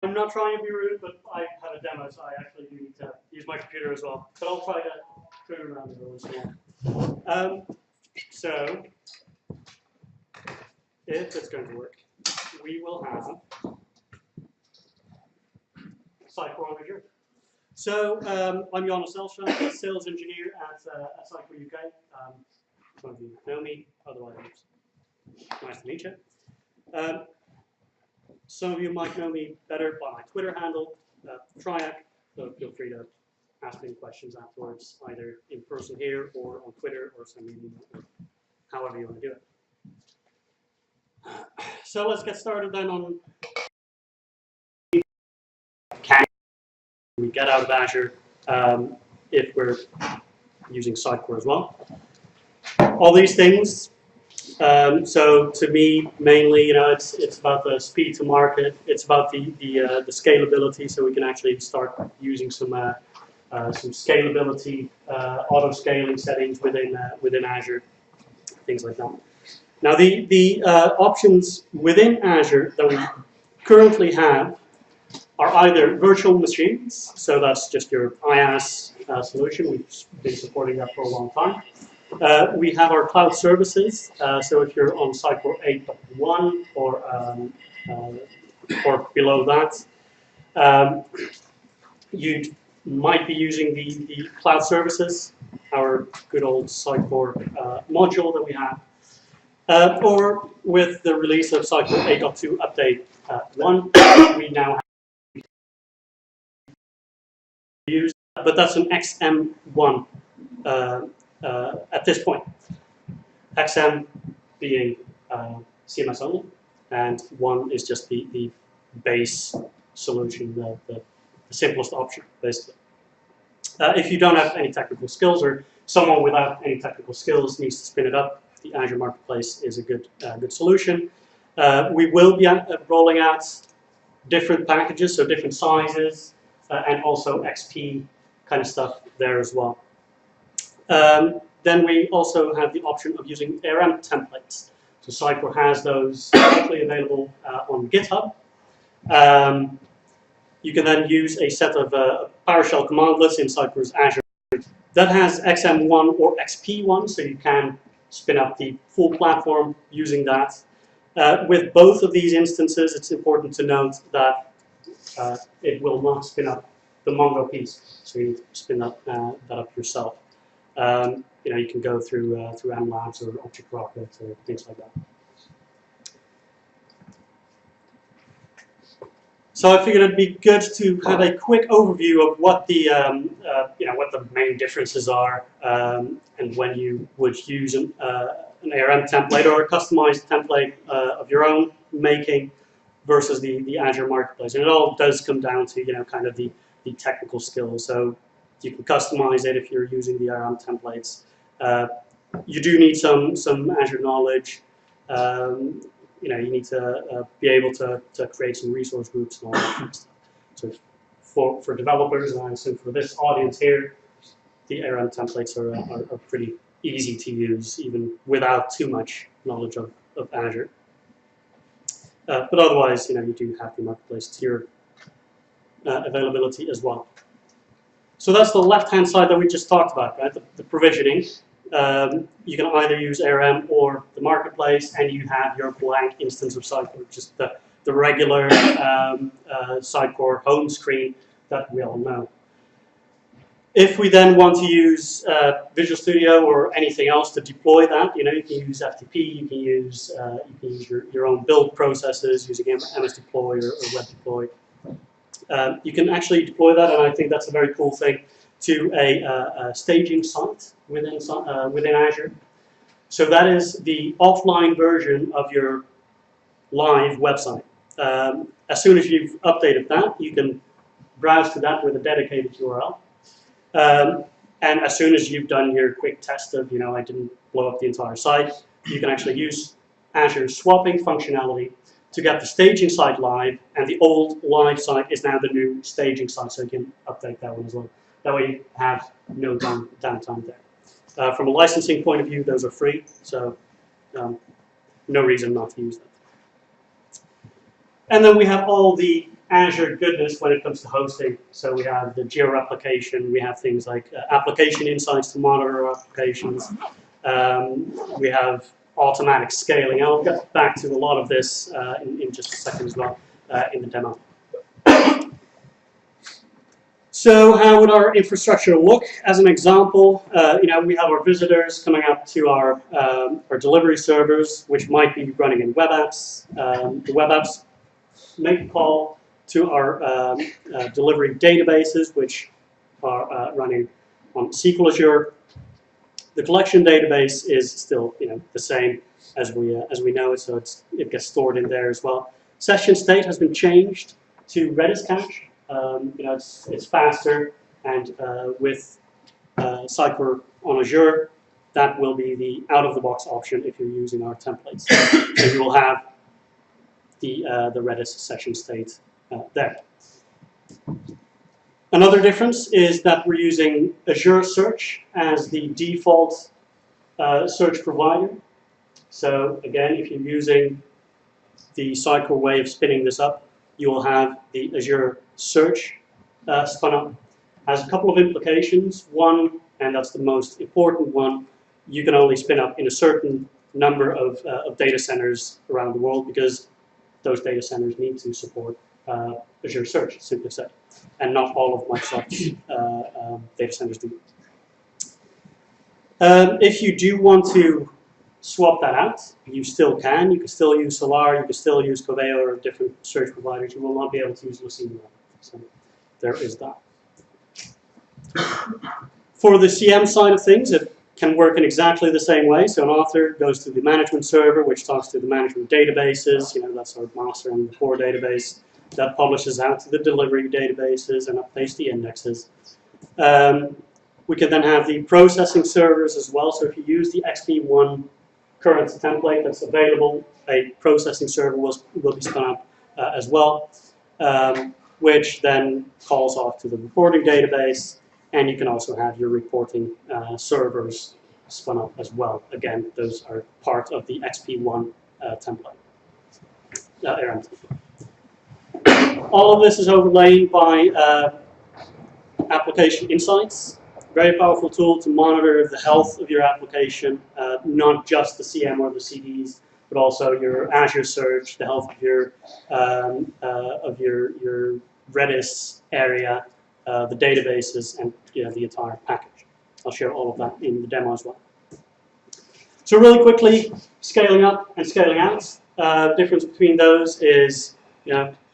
I'm not trying to be rude, but I have a demo, so I actually do need to use my computer as well. But I'll try to turn around the rules as well. So, if it's going to work, we will have Sitecore on Azure. So, I'm Johannes, Zijlstra, sales engineer at Sitecore UK. Some of you know me, otherwise, nice to meet you. Some of you might know me better by my Twitter handle, Triac, so feel free to ask me questions afterwards, either in person here or on Twitter or send me an email, or however you want to do it. So let's get started then on can we get out of Azure if we're using Sitecore as well. All these things. So to me, mainly, it's about the speed to market. It's about the scalability, so we can actually start using some scalability, auto scaling settings within Azure, things like that. Now the options within Azure that we currently have are either virtual machines, so that's just your IaaS solution. We've been supporting that for a long time. We have our cloud services, so if you're on Sitecore 8.1 or below that, you might be using the cloud services, our good old Sitecore module that we have, or with the release of Sitecore 8.2 update 1, we now have used, but that's an XM1 at this point. XM being CMS only, and 1 is just the base solution, the simplest option, basically. If you don't have any technical skills, or someone without any technical skills needs to spin it up, the Azure Marketplace is a good solution. We will be rolling out different packages, so different sizes, and also XP kind of stuff there as well. Then we also have the option of using ARM templates. So Sitecore has those publicly available on GitHub. You can then use a set of PowerShell commandlets in Sitecore's Azure that has XM1 or XP1, so you can spin up the full platform using that. With both of these instances, it's important to note that it will not spin up the Mongo piece, so you need to spin that up yourself. You can go through MLabs or Object Rocket or things like that. So I figured it'd be good to have a quick overview of what the what the main differences are, and when you would use an ARM template or a customized template of your own making versus the Azure Marketplace. And it all does come down to kind of the technical skills. So you can customize it if you're using the ARM templates. You do need some Azure knowledge. You need to be able to create some resource groups and all that kind of stuff. So for developers, and I assume for this audience here, the ARM templates are pretty easy to use, even without too much knowledge of Azure. But otherwise, you do have the Marketplace tier availability as well. So that's the left-hand side that we just talked about, right? The provisioning. You can either use ARM or the Marketplace, and you have your blank instance of Sitecore, just the regular Sitecore home screen that we all know. If we then want to use Visual Studio or anything else to deploy that, you can use FTP, you can use your own build processes using MS Deploy or Web Deploy. You can actually deploy that, and I think that's a very cool thing, to a staging site within Azure. So that is the offline version of your live website. As soon as you've updated that, you can browse to that with a dedicated URL. And as soon as you've done your quick test of, I didn't blow up the entire site, you can actually use Azure's swapping functionality to get the staging site live, and the old live site is now the new staging site, so you can update that one as well. That way you have no downtime there. From a licensing point of view, those are free, so no reason not to use them. And then we have all the Azure goodness when it comes to hosting. So we have the geo-replication, we have things like application insights to monitor our applications. We have automatic scaling. I'll get back to a lot of this in just a second as well in the demo. So how would our infrastructure look? As an example, we have our visitors coming up to our delivery servers, which might be running in web apps. The web apps make a call to our delivery databases, which are running on SQL Azure. The collection database is still, the same as we know it, so it gets stored in there as well. Session state has been changed to Redis cache. It's faster, and with Sitecore on Azure, that will be the out-of-the-box option if you're using our templates. So you will have the Redis session state there. Another difference is that we're using Azure Search as the default search provider. So again, if you're using the Sitecore way of spinning this up, you will have the Azure Search spun up. Has a couple of implications. One, and that's the most important one, you can only spin up in a certain number of data centers around the world, because those data centers need to support Azure Search, simply said. And not all of Microsoft's data centers do. If you do want to swap that out, you still can. You can still use Solar, you can still use Coveo or different search providers. You will not be able to use Lucene. So there is that. For the CM side of things, it can work in exactly the same way. So an author goes to the management server, which talks to the management databases. That's our master and the core database. That publishes out to the delivery databases and updates the indexes. We can then have the processing servers as well. So if you use the XP1 current template that's available, a processing server will be spun up as well, which then calls off to the reporting database, and you can also have your reporting servers spun up as well. Again, those are part of the XP1 template. ARM template. All of this is overlaid by application insights. Very powerful tool to monitor the health of your application, not just the CM or the CDs, but also your Azure search, the health of your Redis area, the databases, and the entire package. I'll share all of that in the demo as well. So really quickly, scaling up and scaling out. Difference between those is,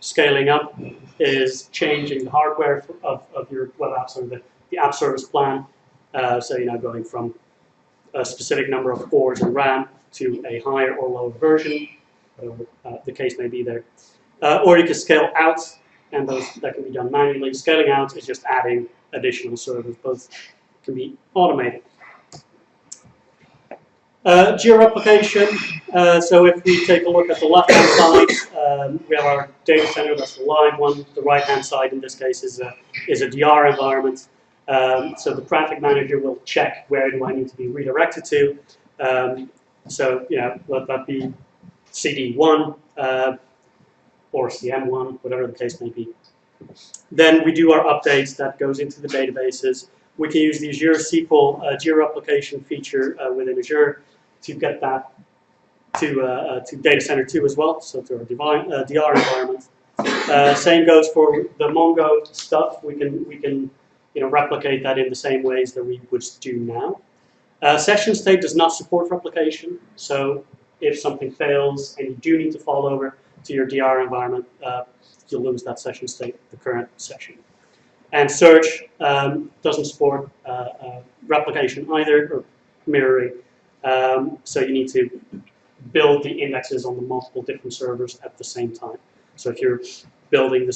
scaling up is changing the hardware of your web apps, or the app service plan. So going from a specific number of cores in RAM to a higher or lower version, whatever the case may be there. Or you can scale out, and that can be done manually. Scaling out is just adding additional servers. Both can be automated. Geo-replication. So if we take a look at the left-hand side, we have our data center. That's the live one. The right-hand side, in this case, is a DR environment. So the traffic manager will check where do I need to be redirected to. So let that be CD1 or CM1, whatever the case may be. Then we do our updates. That goes into the databases. We can use the Azure SQL geo-replication feature within Azure to get that to Data Center 2 as well, so to our DR environment. Same goes for the Mongo stuff. We can replicate that in the same ways that we would do now. Session state does not support replication, so if something fails and you do need to fall over to your DR environment, you'll lose that session state, the current session. And search doesn't support replication either, or mirroring. So you need to build the indexes on the multiple different servers at the same time. So if you're building the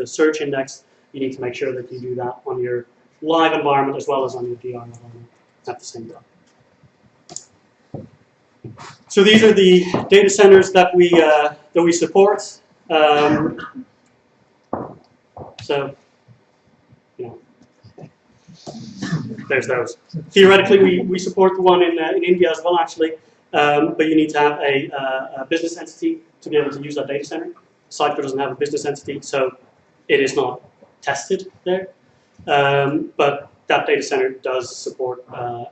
search index, you need to make sure that you do that on your live environment as well as on your DR environment at the same time. So these are the data centers that we support. So there's those. Theoretically, we support the one in India as well, actually, but you need to have a business entity to be able to use that data center. Sitecore doesn't have a business entity, so it is not tested there. But that data center does support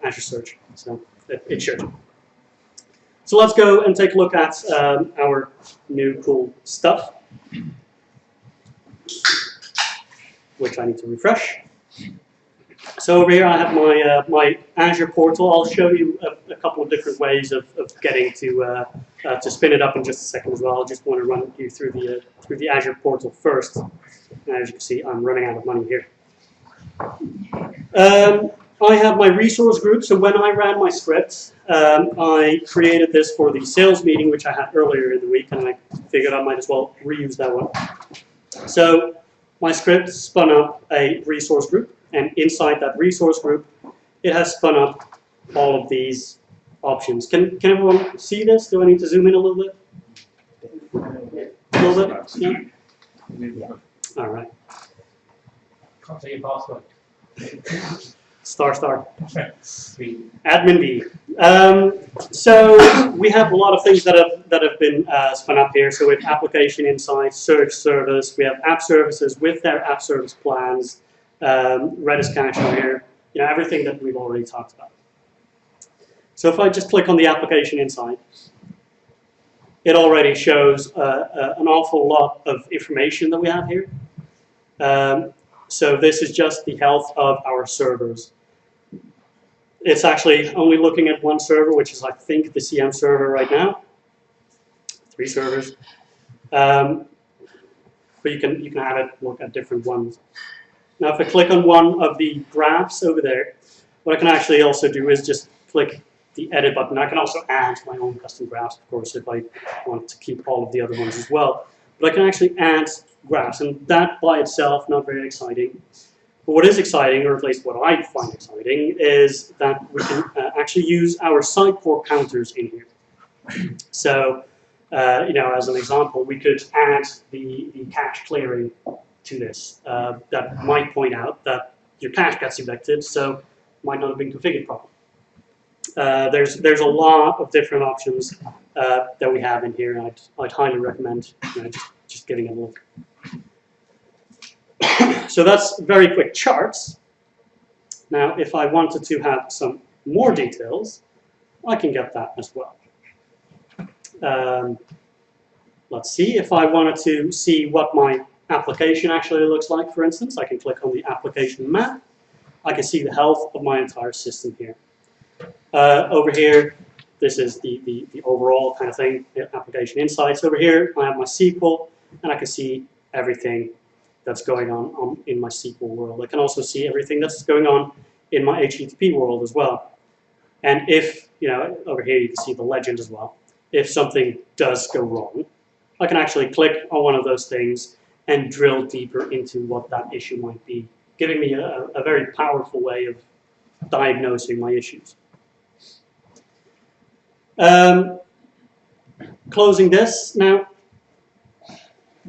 Azure Search, so it should. So let's go and take a look at our new cool stuff, which I need to refresh. So over here I have my my Azure portal. I'll show you a couple of different ways of getting to spin it up in just a second as well. I just want to run you through the Azure portal first. And as you can see, I'm running out of money here. I have my resource group. So when I ran my script, I created this for the sales meeting, which I had earlier in the week, and I figured I might as well reuse that one. So my script spun up a resource group. And inside that resource group, it has spun up all of these options. Can everyone see this? Do I need to zoom in a little bit? A little bit? Yeah? All right. Can't say your password. Star. Admin B. So we have a lot of things that have been spun up here. So we have application insights, search service. We have app services with their app service plans. Redis cache over here, everything that we've already talked about. So if I just click on the application insight, it already shows an awful lot of information that we have here. So this is just the health of our servers. It's actually only looking at one server, which is I think the CM server right now. 3 servers. But you can have it look at different ones. Now if I click on one of the graphs over there, what I can actually also do is just click the edit button. I can also add my own custom graphs, of course, if I want to keep all of the other ones as well. But I can actually add graphs, and that by itself, not very exciting. But what is exciting, or at least what I find exciting, is that we can actually use our Sitecore counters in here. So, as an example, we could add the cache clearing to this. That might point out that your cache got selected, so might not have been configured properly. There's a lot of different options that we have in here, and I'd highly recommend just giving it a look. So that's very quick charts. Now, if I wanted to have some more details, I can get that as well. Let's see, if I wanted to see what my application actually looks like, for instance, I can click on the application map. I can see the health of my entire system here. Over here, this is the overall kind of thing, the application insights. Over here, I have my SQL, and I can see everything that's going on in my SQL world. I can also see everything that's going on in my HTTP world as well. And if, over here you can see the legend as well. If something does go wrong, I can actually click on one of those things and drill deeper into what that issue might be, giving me a very powerful way of diagnosing my issues. Closing this. Now,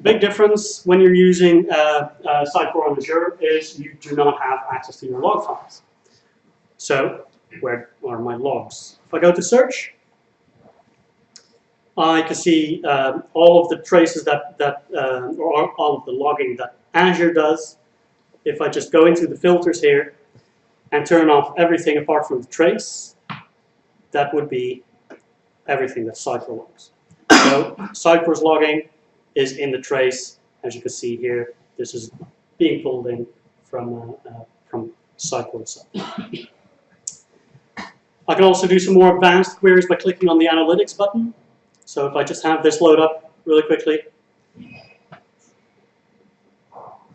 big difference when you're using Sitecore on Azure is you do not have access to your log files. So, where are my logs? If I go to search, I can see all of the traces or all of the logging that Azure does. If I just go into the filters here and turn off everything apart from the trace, that would be everything that Sitecore logs. So Sitecore's logging is in the trace, as you can see here. This is being pulled in from Sitecore itself. I can also do some more advanced queries by clicking on the analytics button. So if I just have this load up really quickly,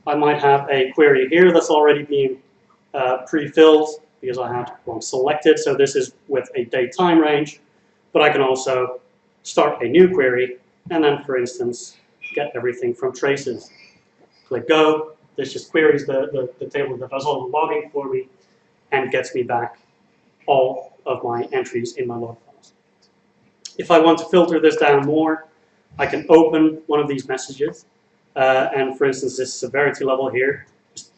I might have a query here that's already being pre-filled because I had one selected. So this is with a date time range, but I can also start a new query and then, for instance, get everything from traces. Click go. This just queries the table that does all the logging for me and gets me back all of my entries in my log files. If I want to filter this down more, I can open one of these messages. And for instance, this severity level here, just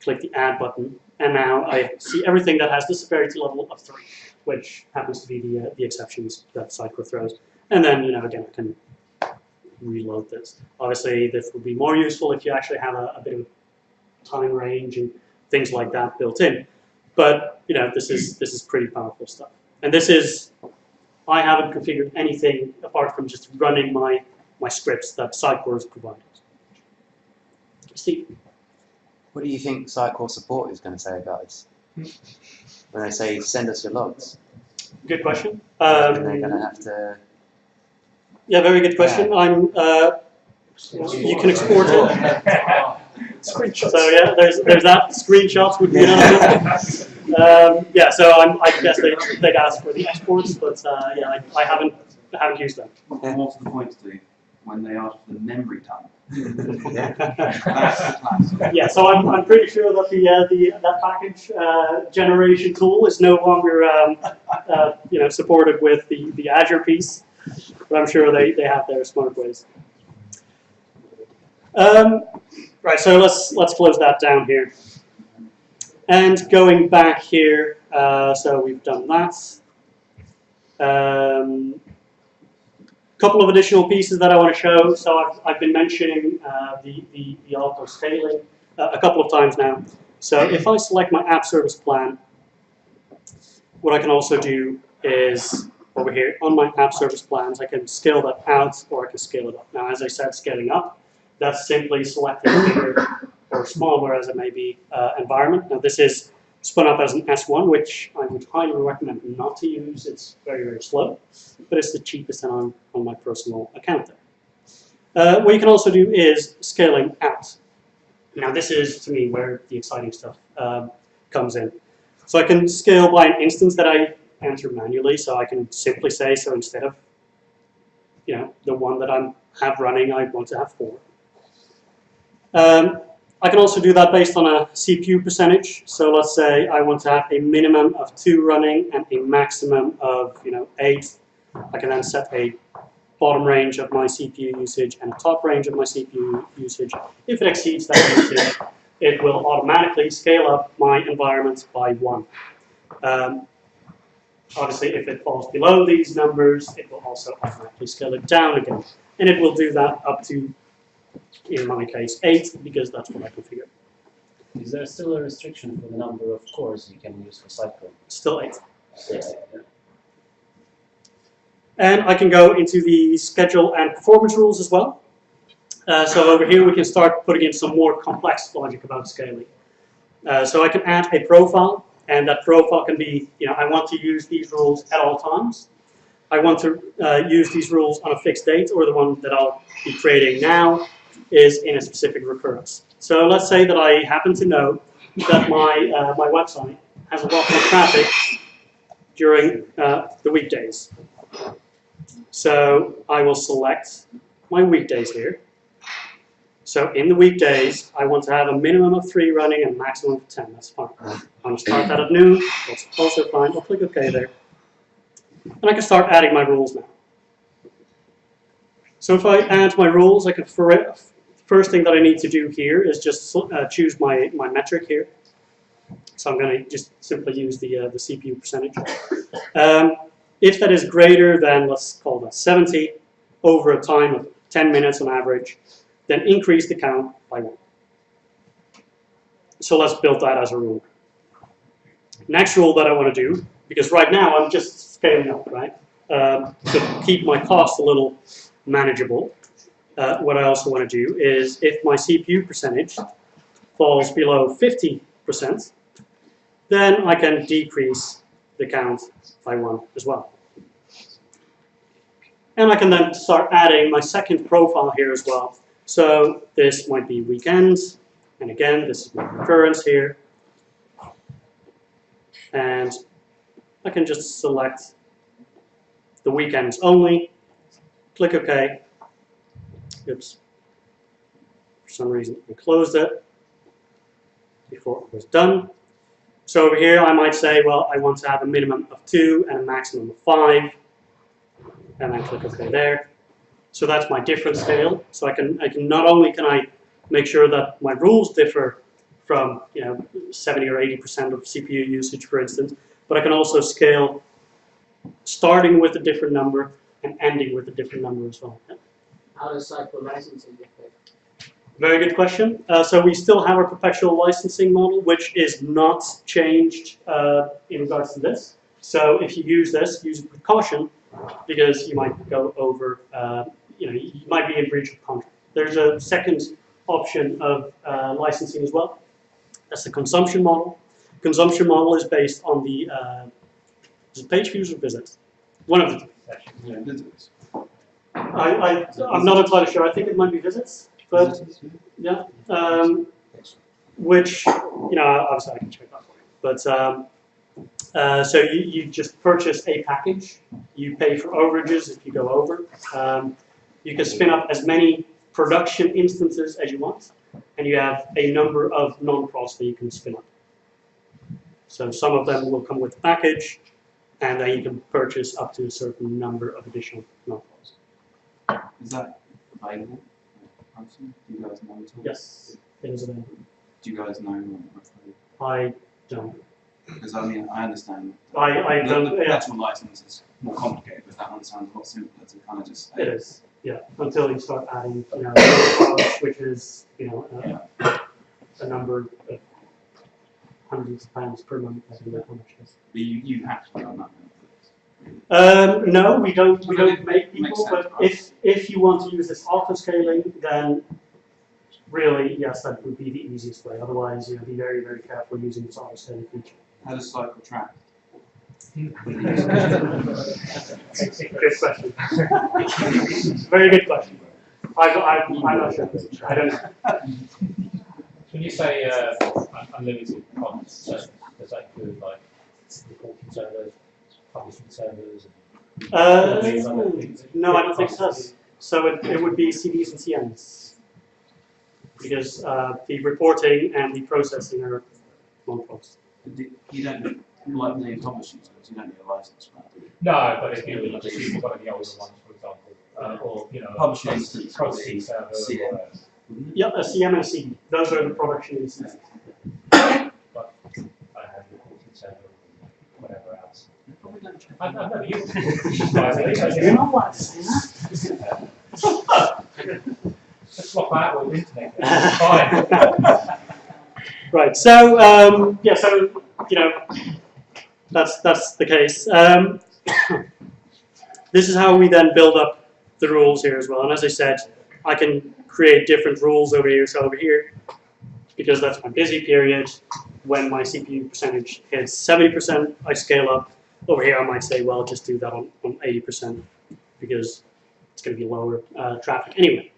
click the add button. And now I see everything that has the severity level of 3, which happens to be the exceptions that Sitecore throws. And then, again, I can reload this. Obviously, this would be more useful if you actually have a bit of time range and things like that built in. But this is pretty powerful stuff. And this is, I haven't configured anything apart from just running my scripts that Sitecore has provided. Steve? What do you think Sitecore support is going to say about this? When they say send us your logs, Good question. and they're going to have to. Yeah, very good question. You can export it. Screenshots. So yeah, there's that. Screenshots would be another. Yeah, so I guess they'd ask for the exports, but yeah, I haven't used them. What's the point, Steve? When they ask for the memory time. Yeah, so I'm pretty sure that that package generation tool is no longer supported with the Azure piece, but I'm sure they have their smart ways. Right, so let's close that down here. And going back here, so we've done that. Couple of additional pieces that I want to show. So I've been mentioning the auto scaling a couple of times now. So if I select my app service plan, what I can also do is over here on my app service plans, I can scale that out or I can scale it up. Now, as I said, scaling up, that's simply selecting a bigger or smaller, as it may be, environment. Now, this is spun up as an S1, which I would highly recommend not to use. It's very, very slow, but it's the cheapest on my personal account there. What you can also do is scaling out. Now, this is, to me, where the exciting stuff comes in. So I can scale by an instance that I enter manually, so I can simply say, so instead of the one that I have running, I want to have 4. I can also do that based on a CPU percentage. So let's say I want to have a minimum of 2 running and a maximum of 8. I can then set a bottom range of my CPU usage and a top range of my CPU usage. If it exceeds that usage, it will automatically scale up my environment by 1. Obviously, if it falls below these numbers, it will also automatically scale it down again. And it will do that up to, in my case, 8, because that's what I configured. Is there still a restriction for the number of cores you can use for Sitecore? Still 8. Yeah. And I can go into the schedule and performance rules as well. So over here we can start putting in some more complex logic about scaling. So I can add a profile, and that profile can be, I want to use these rules at all times. I want to use these rules on a fixed date, or the one that I'll be creating now is in a specific recurrence. So let's say that I happen to know that my website has a lot more traffic during the weekdays. So I will select my weekdays here. So in the weekdays, I want to have a minimum of 3 running and a maximum of 10. That's fine. I'm going to start that at noon. That's also fine. I'll click OK there. And I can start adding my rules now. So if I add my rules, I can first thing that I need to do here is just choose my metric here. So I'm going to just simply use the CPU percentage. If that is greater than, let's call that 70, over a time of 10 minutes on average, then increase the count by 1. So let's build that as a rule. Next rule that I want to do, because right now I'm just scaling up, right? To keep my cost a little manageable, what I also want to do is if my CPU percentage falls below 50%, then I can decrease the count by 1 as well. And I can then start adding my second profile here as well. So this might be weekends, and again, this is my recurrence here. And I can just select the weekends only, click OK. Oops. For some reason, I closed it before it was done. So over here, I might say, well, I want to have a minimum of 2 and a maximum of 5, and then click OK there. So that's my difference scale. So I can not only can I make sure that my rules differ from 70 or 80% of CPU usage, for instance, but I can also scale starting with a different number and ending with a different number as well. How does Sitecore licensing affect? Very good question. So we still have a perpetual licensing model, which is not changed in regards to this. So if you use this, use it with caution, because you might go over, you might be in breach of contract. There's a second option of licensing as well. That's the consumption model. Consumption model is based on the is it page views or visits? One of the two. Yeah, visitors. I'm not entirely sure. I think it might be visits, but Visitors, yeah. Which, obviously I can check that for you. But so you just purchase a package. You pay for overages if you go over. You can spin up as many production instances as you want, and you have a number of non-pros that you can spin up. So some of them will come with the package, and then you can purchase up to a certain number of additional non-pros. Is that available? Do you guys know at all? Yes, it is available. Do you guys know roughly? I don't. Because I mean, I understand I the don't. Yeah, perpetual license is more complicated, but that one sounds a lot simpler to kind of just say. it is. Yeah, until you start adding, non-pros, which is, a number of hundreds of pounds per month. I think that's how much it is. But you actually are not going to do this. No, we don't. We don't make Makes people. sense, But right? if you want to use this auto scaling, then really, yes, that would be the easiest way. Otherwise, be very, very careful using this auto scaling feature. How does Sitecore track? Good question. Very good question. I'm not sure. I don't know. When you say unlimited comments, does that include like reporting servers, publishing servers, and all these other things? No, I don't think it does. So it would be CDs and CMs. Because the reporting and the processing are non-pros. You don't like name publishing service, you don't need a license for that. No, but if you just use one of the older ones, for example, or Publishing instance would processing be server, CM. or Yeah, a CM and a CD. Those are the production instances. but I have reporting server, whatever else. Probably don't check. I've never used it. You know what? Just swap out with the internet. Fine. Right. So that's the case. This is how we then build up the rules here as well. And as I said, I can create different rules over here. So over here, because that's my busy period, when my CPU percentage hits 70%, I scale up. Over here, I might say, well, just do that on 80% because it's going to be lower traffic anyway.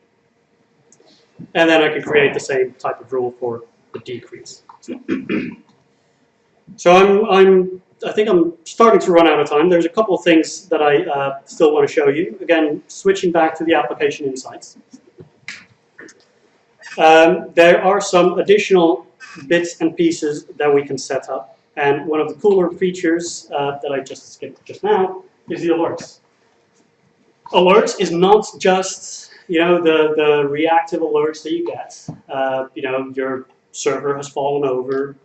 And then I can create the same type of rule for the decrease. So I think I'm starting to run out of time. There's a couple of things that I still want to show you. Again, switching back to the application insights. There are some additional bits and pieces that we can set up. And one of the cooler features that I just skipped just now is the alerts. Alerts is not just the reactive alerts that you get. Your server has fallen over.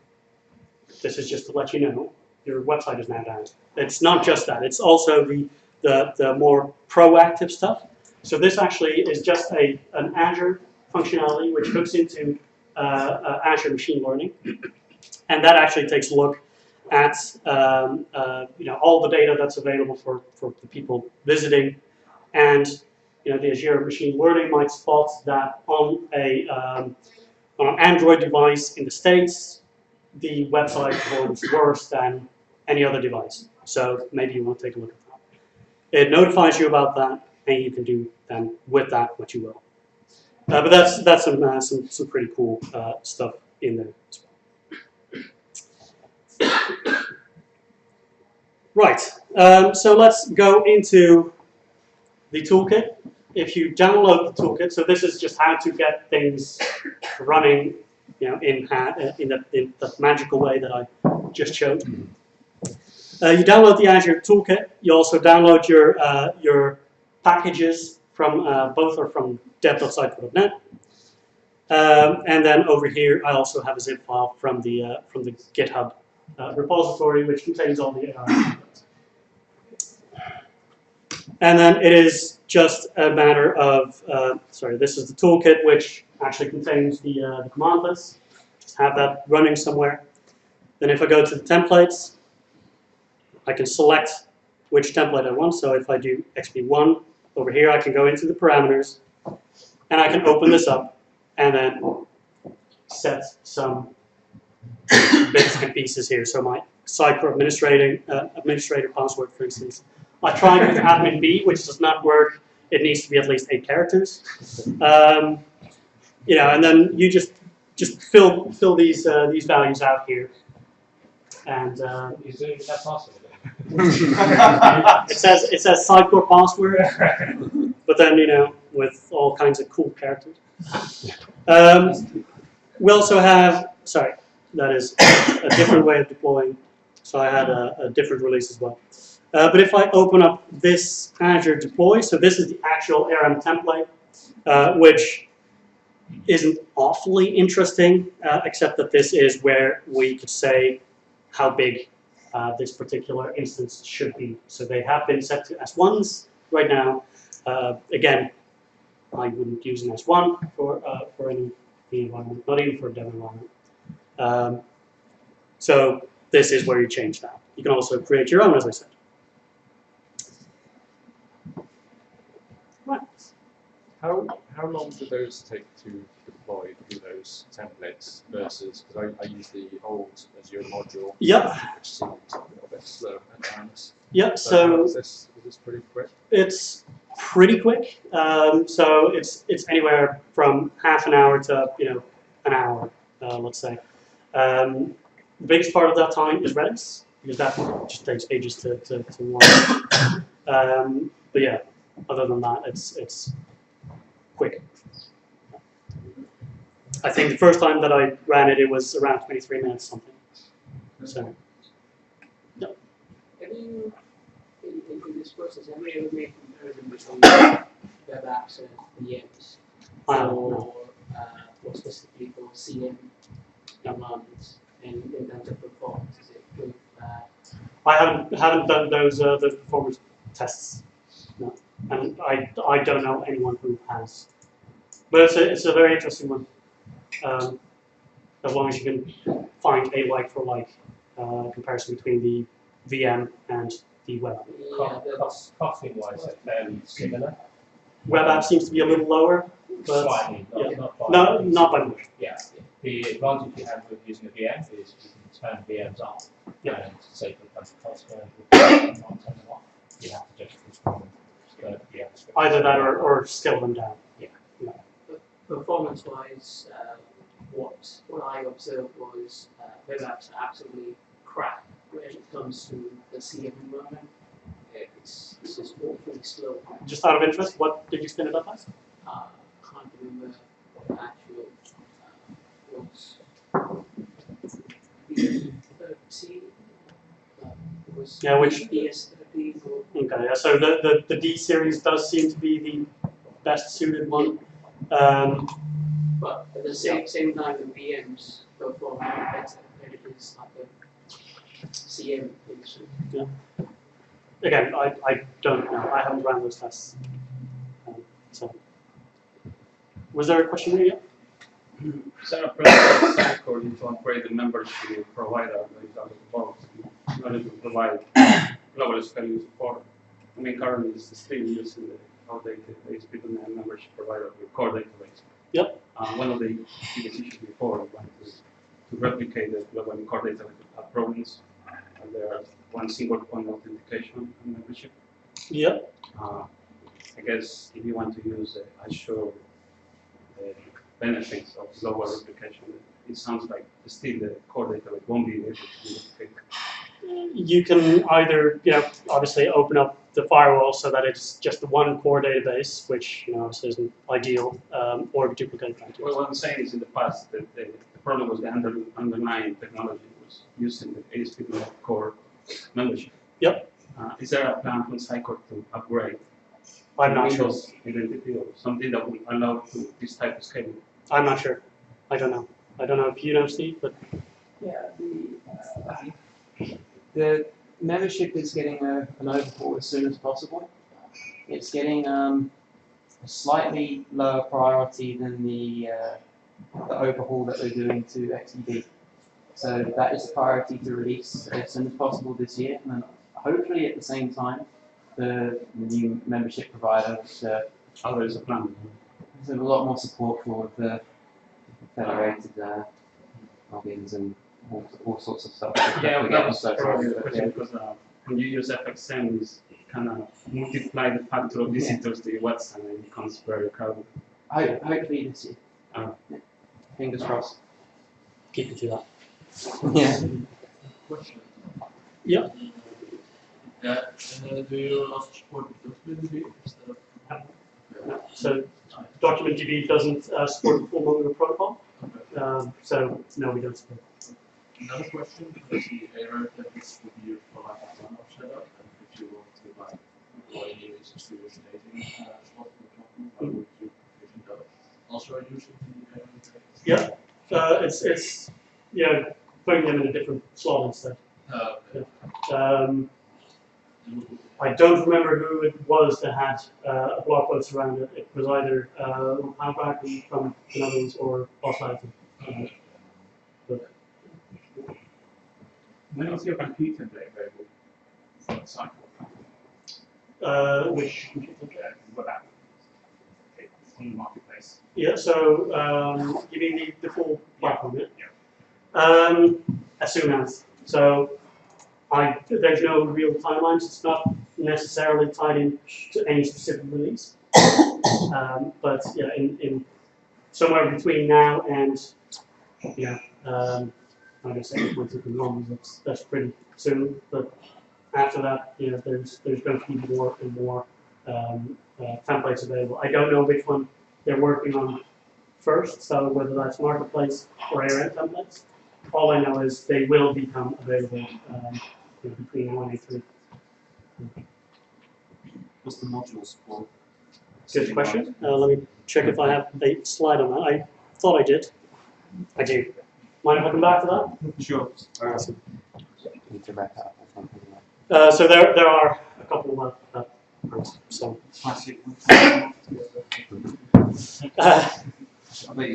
This is just to let you know your website is now down. It's not just that. It's also the more proactive stuff. So this actually is just an Azure functionality which hooks into Azure machine learning, and that actually takes a look at all the data that's available for the people visiting, and the Azure machine learning might spot that on an Android device in the States, the website performs worse than any other device. So maybe you want to take a look at that. It notifies you about that, and you can do then with that what you will. But that's some pretty cool stuff in there as well. Right. So let's go into the toolkit. If you download the toolkit, so this is just how to get things running, in the magical way that I just showed. You download the Azure toolkit. You also download your packages from both are from dev.sitecore.net, and then over here I also have a zip file from the GitHub repository, which contains all the And then it is just a matter of, sorry, this is the toolkit which actually contains the command list. Just have that running somewhere. Then if I go to the templates, I can select which template I want. So if I do XP1 over here, I can go into the parameters and I can open this up and then set some bits and pieces here. So my Sitecore administrator password, for instance. I tried with admin B, which does not work. It needs to be at least 8 characters. You know, and then you just fill these values out here. And Is doing that possible? it says Sitecore password, but then you know with all kinds of cool characters. We also have that is a different way of deploying. So I had a different release as well. But if I open up this Azure deploy, so this is the actual ARM template, which isn't awfully interesting, except that this is where we could say how big this particular instance should be. So they have been set to S1s right now. Again, I wouldn't use an S1 for any environment, not even for a dev environment. So this is where you change that. You can also create your own, as I said. Right. How long do those take to deploy through those templates versus, because I use the old Azure module, Yep. which seems a little bit slow at times. Yep. So So is this pretty quick? it's pretty quick. So it's anywhere from half an hour to an hour, let's say. The biggest part of that time is Redis, because that just takes ages to launch. But yeah, other than that, it's quick. I think the first time that I ran it, it was around 23 minutes something. So, yeah. Have you, in this process, have you ever made comparison between web apps and VMs? Or specifically for CM environments and in terms of performance? Is it good, bad? I haven't done those performance tests, no, and I don't know anyone who has. But it's a very interesting one. As long as you can find a like for like comparison between the VM and the web app. Yeah, Costing wise, they're fairly similar. Web app seems to be a little lower, but Slightly, yeah. not by not by much. Yeah. The advantage you have with using a VM is you can turn VMs on and say for the cost you have to just respond to the VM. Either that or scale them down. performance-wise, what I observed was web apps are absolutely crap when it comes to the CM environment. It's just awfully slow. Just out of interest, what did you spin it up as? Can't remember what the actual was. C. It was Yeah, which- DS30 or Okay, yeah, so the D series does seem to be the best suited one. but at the same time, the VMs perform better than it is like a CM instance. Again, I don't know. I haven't run those tests. So, was there a question here yet? Is there a process Sitecore to upgrade the membership provider that is out of the box in order to provide global scaling support? I mean, currently it's still using the outdated HTTP membership provider with core database. Yep. One of the biggest issues before was to replicate the global core database problems. And there is one single point of authentication and membership. Yep. I guess if you want to use Azure benefits of global replication, it sounds like still the core database won't be able to replicate. You can either, obviously open up the firewall so that it's just the one core database, which obviously isn't ideal, or duplicate that. Well, what I'm saying is in the past, the problem was the underlying technology was using the ASP.NET Core membership. Yep. Is there a plan from Sitecore to upgrade I'm not sure. Windows identity or something that will allow to this type of scaling? I'm not sure. I don't know. I don't know if you know, Steve, but Yeah, the membership is getting an overhaul as soon as possible. It's getting a slightly lower priority than the overhaul that we're doing to XEB. So that is a priority to release as soon as possible this year, and then hopefully at the same time the new membership provider. There is a plan. There's a lot more support for the federated logins and all sorts of stuff. Yeah, that was probably the question because when you use FXM, is kind of multiply the factor of visitors to your website and it becomes very crowded. Hopefully this year. Oh. Yeah. Fingers crossed. Keep it to that. Yeah. Question. Yeah. Do you also support DB instead of? So DocumentDB doesn't support the full Mongo protocol. So no, we don't support. Another question, because the error templates will be used for like a ton of setup, and if you want to like deploy new instances to your staging slot, for example, how would you provision that? Also using the error templates? Yeah, it's putting them in a different slot instead. Okay. I don't remember who it was that had a blog post around it. It was either Palback from the Netherlands or Oslighton. When is your compute template available for the cycle? Which What that? It's on the marketplace. yeah, so you mean the full platform, yeah? As soon as. So there's no real timelines. It's not necessarily tied in to any specific release. But yeah, in somewhere between now and like I said, once it's long, that's pretty soon. But after that, there's going to be more and more templates available. I don't know which one they're working on first, so whether that's Marketplace or ARM templates. All I know is they will become available between now and A3. What's the module support? Good question. Let me check if I have a slide on that. I thought I did. I do. Mind if I come back to that? Sure. Awesome. Need to wrap up, I think. So there are a couple of so Classic.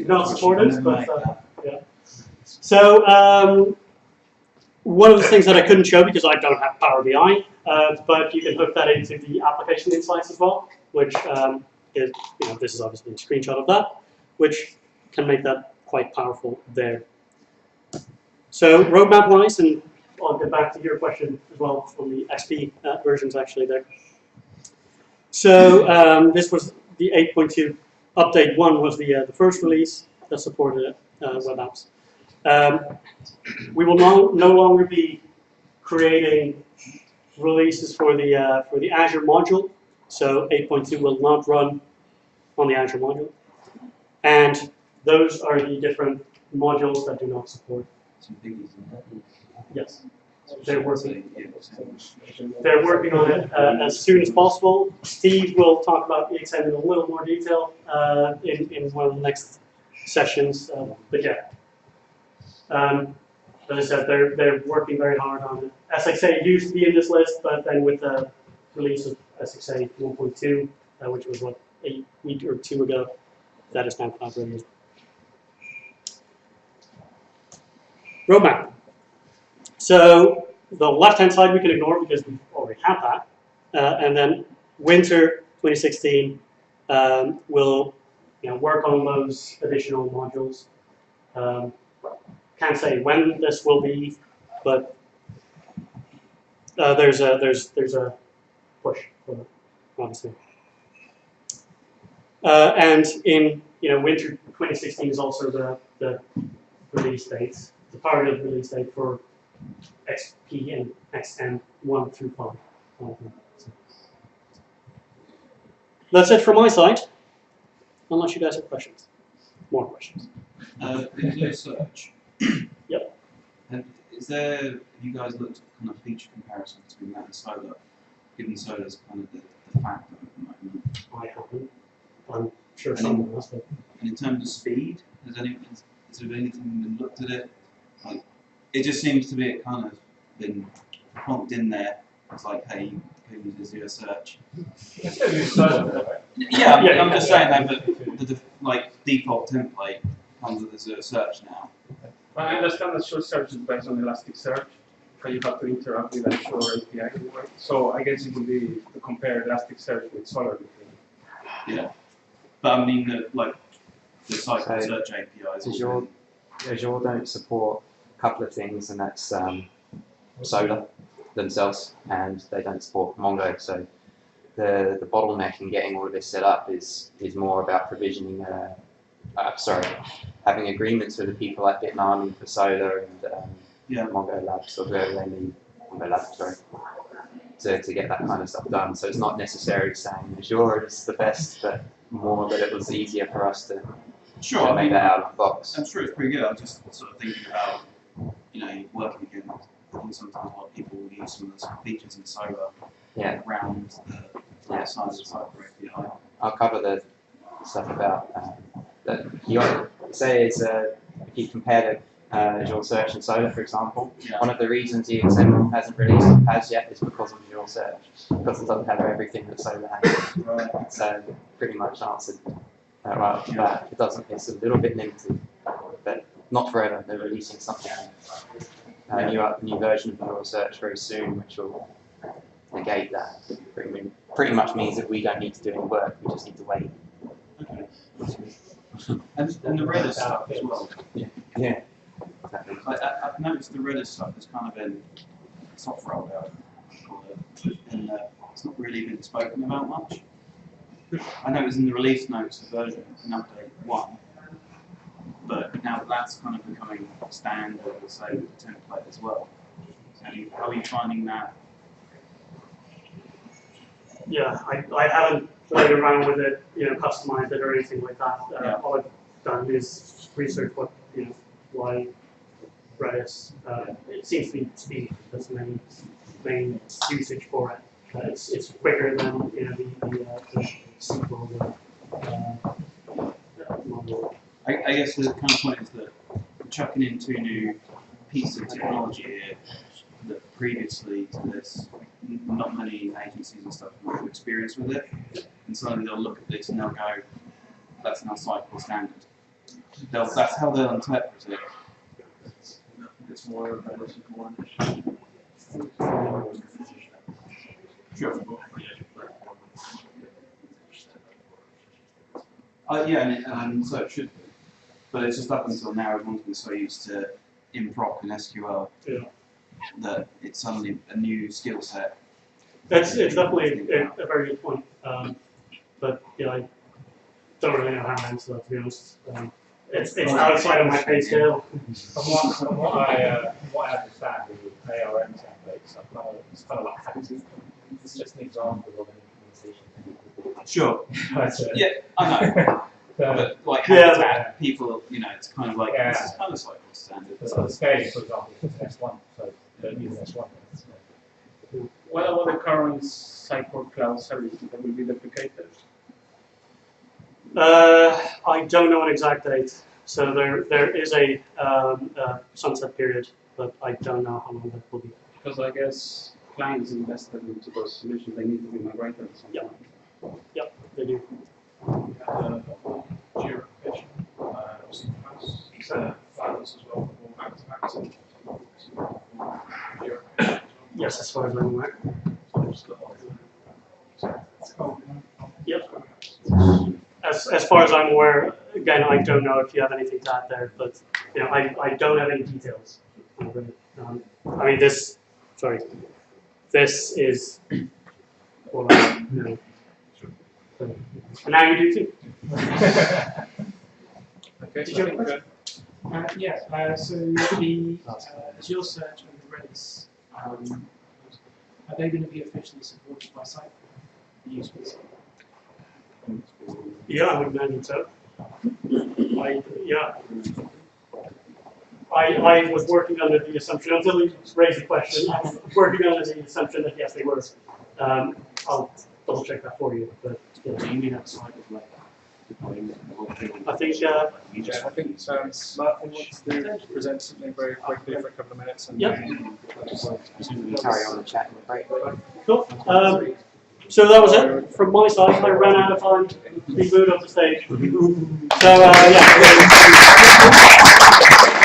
not supported, but yeah. So one of the things that I couldn't show because I don't have Power BI, but you can hook that into the application insights as well, which is this is obviously a screenshot of that, which can make that quite powerful there. So roadmap-wise, and I'll get back to your question as well on the XP versions actually there. So this was the 8.2 update 1 was the first release that supported web apps. We will no longer be creating releases for the Azure module. So 8.2 will not run on the Azure module, and those are the different modules that do not support. Some biggies in there. Yes, they're working. They're working on it as soon as possible. Steve will talk about EXM in a little more detail in one of the next sessions. But yeah, as I said, they're working very hard on it. SXA used to be in this list, but then with the release of SXA 1.2, which was what, a week or two ago, that is now cloud ready. Roadmap. So the left-hand side we can ignore because we already have that. And then winter 2016 will work on those additional modules. Can't say when this will be, but there's a push for it, obviously. And in winter 2016 is also the release dates, the targeted release date for XP and XM 1 through 5. That's it from my side, unless you guys have questions. More questions. Visual search. Yep. And have you guys looked at kind of feature comparison between that and Solar, given Solar's kind of the factor at the moment? I haven't. I'm sure And someone else will. And in terms of speed, has there anything been looked at it? Like, it just seems to be kind of been plonked in there It's like, hey, you can use Azure search. You can still use Solr, though, right? Yeah, Yeah, I'm just saying that the default template comes with Azure search now. I understand that short search is based on Elasticsearch, but you have to interact with Azure API anyway. So I guess it would be to compare Elasticsearch with Solr. Yeah, but I mean the Sitecore search APIs. Azure don't support a couple of things, and that's Solr themselves, and they don't support Mongo. So the bottleneck in getting all of this set up is more about provisioning. Having agreements with the people at Bitnami for Solr and Mongo Labs or whoever they need, Mongo Labs, to get that kind of stuff done. So it's not necessarily saying Azure is the best, but more that it was easier for us to make that out of the box. I'm sure it's pretty good. I'm just sort of thinking about, working again. I think sometimes a lot of people will use some of the features in Solr around the size of Sitecore API. I'll cover the stuff about that. If you compare the Azure Search and Solr, for example, one of the reasons EXM hasn't released as yet is because of Azure Search, because it doesn't have everything that Solr has. Right. So pretty much answered right off the bat. It doesn't. It's a little bit limited, but not forever. They're releasing something, a new version of Azure Search very soon, which will negate that. Pretty much means that we don't need to do any work. We just need to wait. Okay. And the Redis stuff as well. Yeah. Exactly. I've noticed the Redis stuff has kind of been soft rolled out, and it's not really been spoken about much. I know it was in the release notes of version in update 1, but now that's kind of becoming standard, so with the template as well. So how are you finding that? Yeah, I haven't played around with it, customized it or anything like that. All I've done is research why Redis. It seems to be speed. That's the main usage for it. It's quicker than the SQL model. I guess the kind of point is that we're chucking in 2 new pieces of technology here that previously to this, not many agencies and stuff have experience with it, and suddenly they'll look at this and they'll go, that's now Sitecore standard. That's how they'll interpret it. It's more of a one. Sure. So it should be. But it's just up until now, everyone's been so used to improc and SQL that it's suddenly a new skill set. It's definitely a very good point. But I don't really know how to answer that, to be honest. It's outside of my pay scale. From what I understand with ARM templates, it's kind of like hacking. It's just an example of an implementation. Sure. Yeah, I know. But like Habitat, people, it's kind of like this is kind of Sitecore standard. So the scaling, for example, is S1, so don't use S1. What about the current Sitecore cloud services that will be deprecated? I don't know an exact date. So there is a sunset period, but I don't know how long that will be. Because I guess clients invested into those solutions, they need to be migrated at some point. Yep, they do. Jira application, files as well for back-to-backs and Jira application. Yes, as far as I'm aware. Yep. As far as I'm aware, again, I don't know if you have anything to add there, but I don't have any details. I mean, this is all I know. And now you do too. Okay. Did you have a question? So the Azure Search and the Redis, are they going to be officially supported by Sitecore? Yeah, I would imagine so. I was working under the assumption, until you raised the question, I was working under the assumption that yes, they were. I'll double check that for you, but Do you mean outside of I think. Yeah, I think Martin wants to present something very quickly for a couple of minutes. And Yep. Carry on the chat in the break. Cool. So that was it from my side. I ran out of time to be moved off the stage. So yeah.